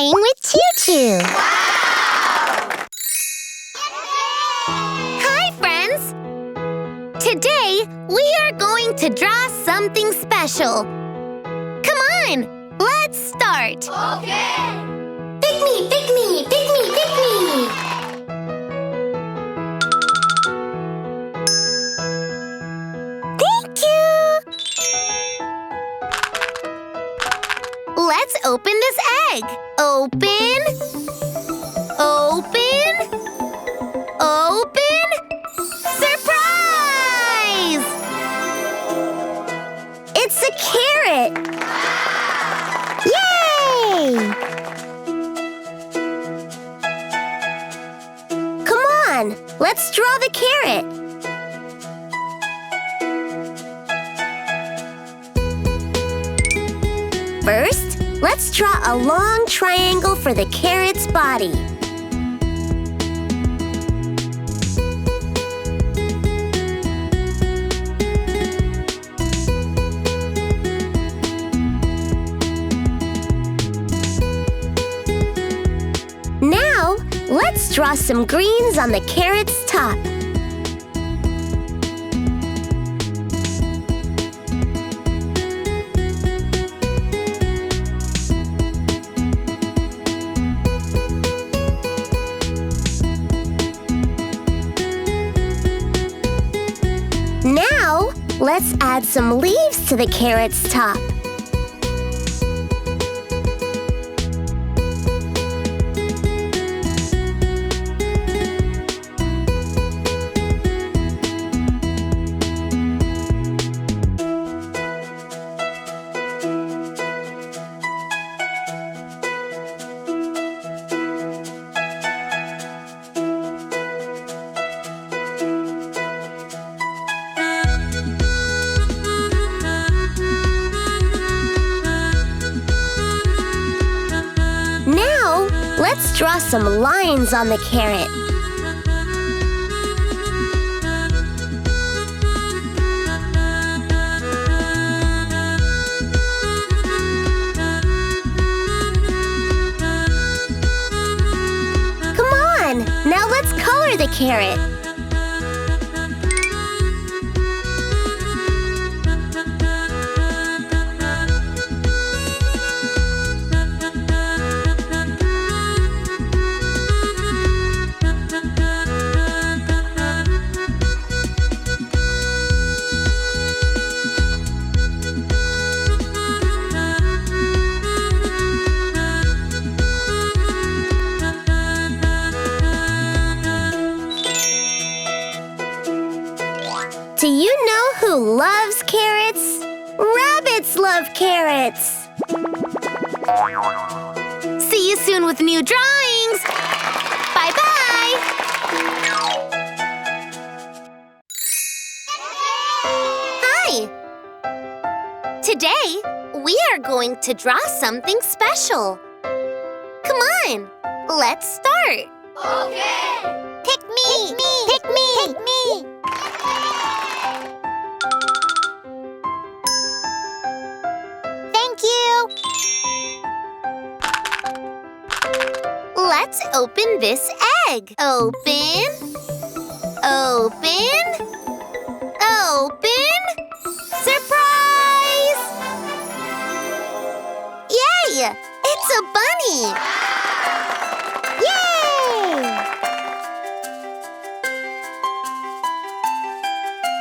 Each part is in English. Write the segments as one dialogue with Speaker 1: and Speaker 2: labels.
Speaker 1: playing with Choo-Choo.
Speaker 2: Wow!
Speaker 1: Hi, friends! Today, we are going to draw something special. Come on, let's start.
Speaker 2: Okay!
Speaker 1: Pick me, pick me, pick me, pick me! Thank you! Let's open this egg. Open. Open. Open. Surprise! It's a carrot. Yay! Come on, let's draw the carrot. First, let's draw a long triangle for the carrot's body. Now, let's draw some greens on the carrot's top. Now, let's add some leaves to the carrot's top. Now, let's draw some lines on the carrot. Come on, now let's color the carrot. Do you know who loves carrots? Rabbits love carrots! See you soon with new drawings! Bye-bye! Hi! Today, we are going to draw something special. Come on, let's start!
Speaker 2: Okay!
Speaker 1: Pick me! Pick me! Pick me! Thank you! Let's open this egg. Open. Open. Open. Surprise! Yay! It's a bunny! Yay!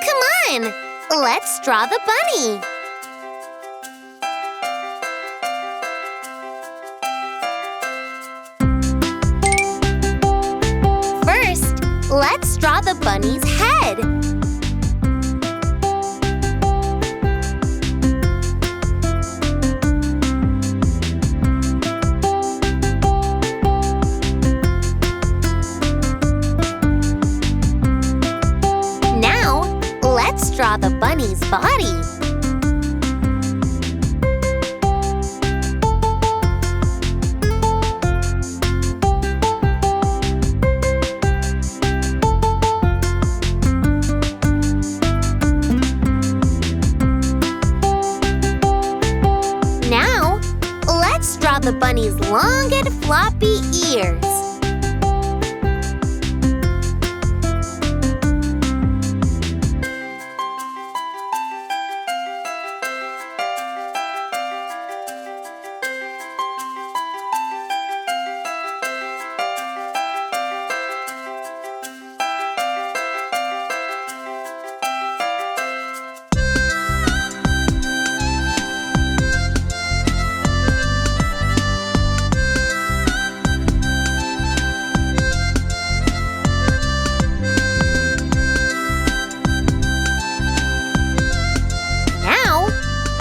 Speaker 1: Come on, let's draw the bunny. First, let's draw the bunny's head. Now, let's draw the bunny's body. Now, let's draw draw the bunny's long and floppy ears.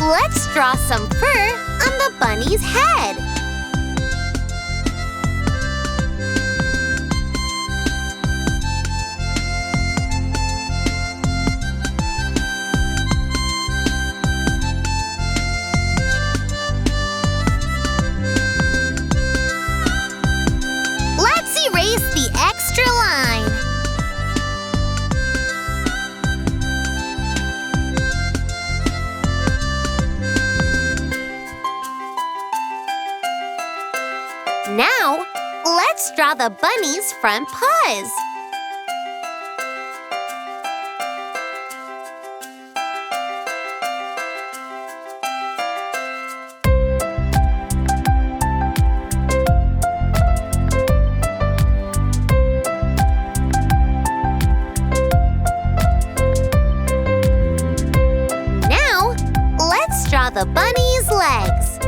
Speaker 1: Let's draw some fur on the bunny's head. Let's erase the extra line. Now, let's draw the bunny's front paws. Now, let's draw the bunny's legs.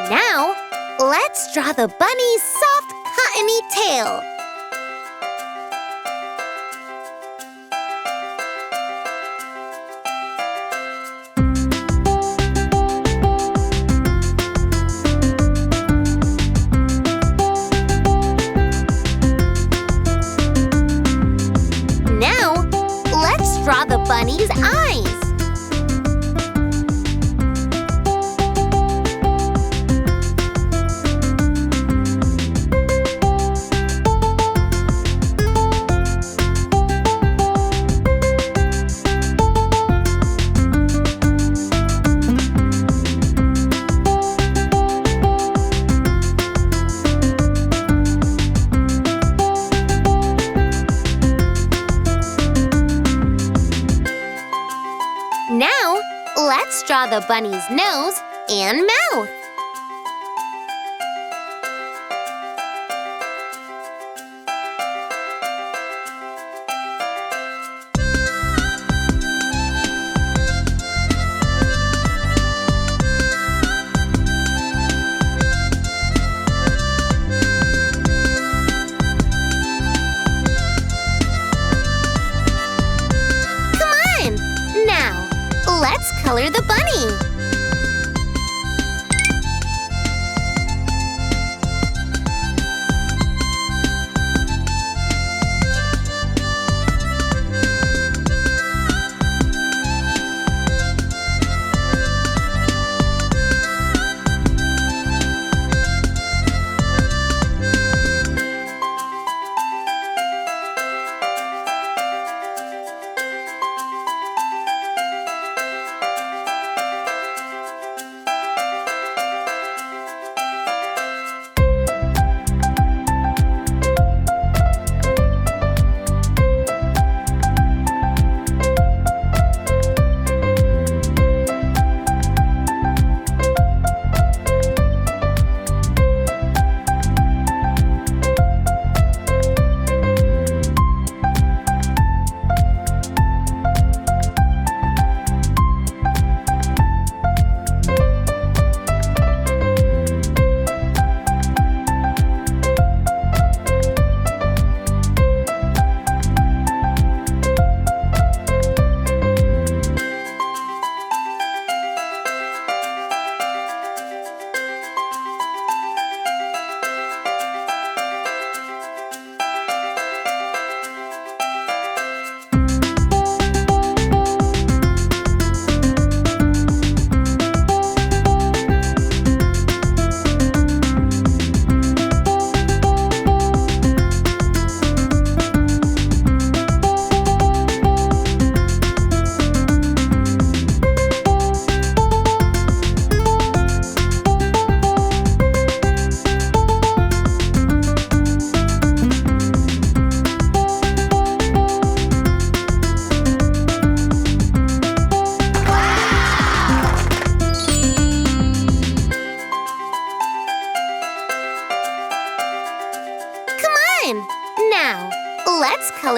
Speaker 1: Now, let's draw the bunny's soft, cottony tail. Now, let's draw the bunny's eyes. Now, let's draw the bunny's nose and mouth. Come on! Now, let's color the bunny.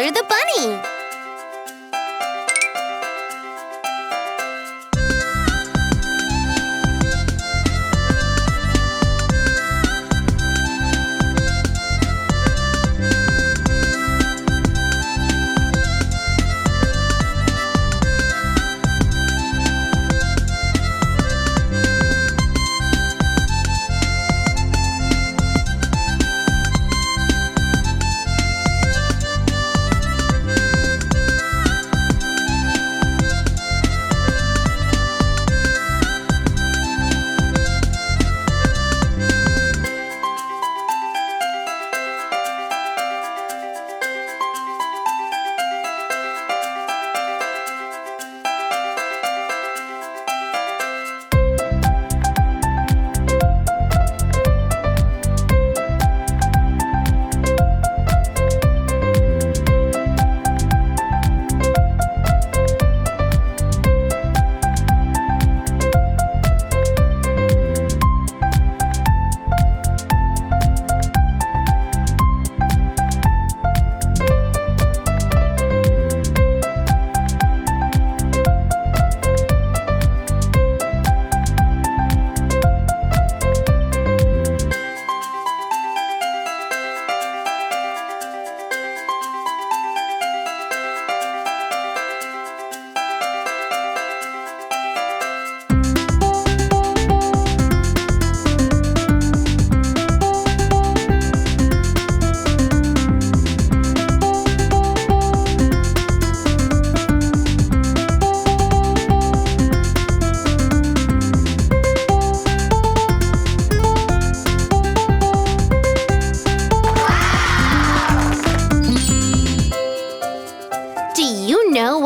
Speaker 1: color the bunny.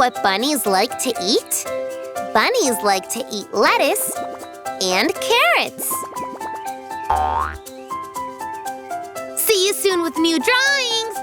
Speaker 1: What bunnies like to eat? Bunnies like to eat lettuce and carrots. See you soon with new drawings!